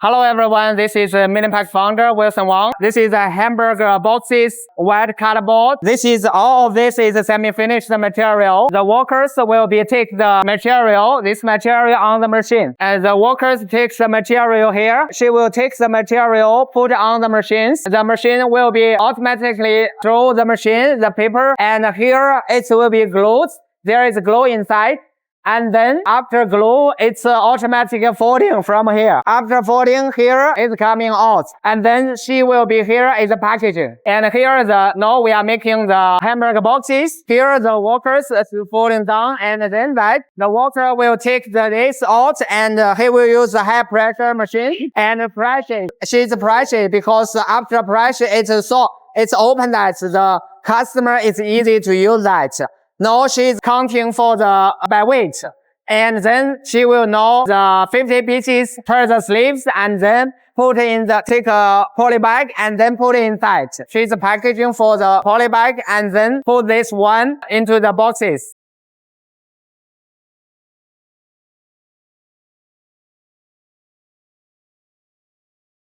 Hello everyone, this is Minipack founder Wilson Wang. This is a hamburger boxes, white cardboard. All of this is semi-finished material. The workers will take the material, this material on the machine. And the workers take the material here. She will take the material, put on the machines. The machine will be automatically through the machine, the paper, and here it will be glued. There is glue inside. And then after glue, it's automatic folding from here. After folding, here is coming out. And then she will be here is the packaging. And here now we are making the hamburger boxes. Here the workers is folding down, and then the worker will take this out, and he will use the high pressure machine and press it. She's press it because after press it's open that the customer is easy to use that. Now she's counting for by weight. And then she will know the 50 pieces per the sleeves, and then take a poly bag and then put it inside. She's packaging for the poly bag and then put this one into the boxes.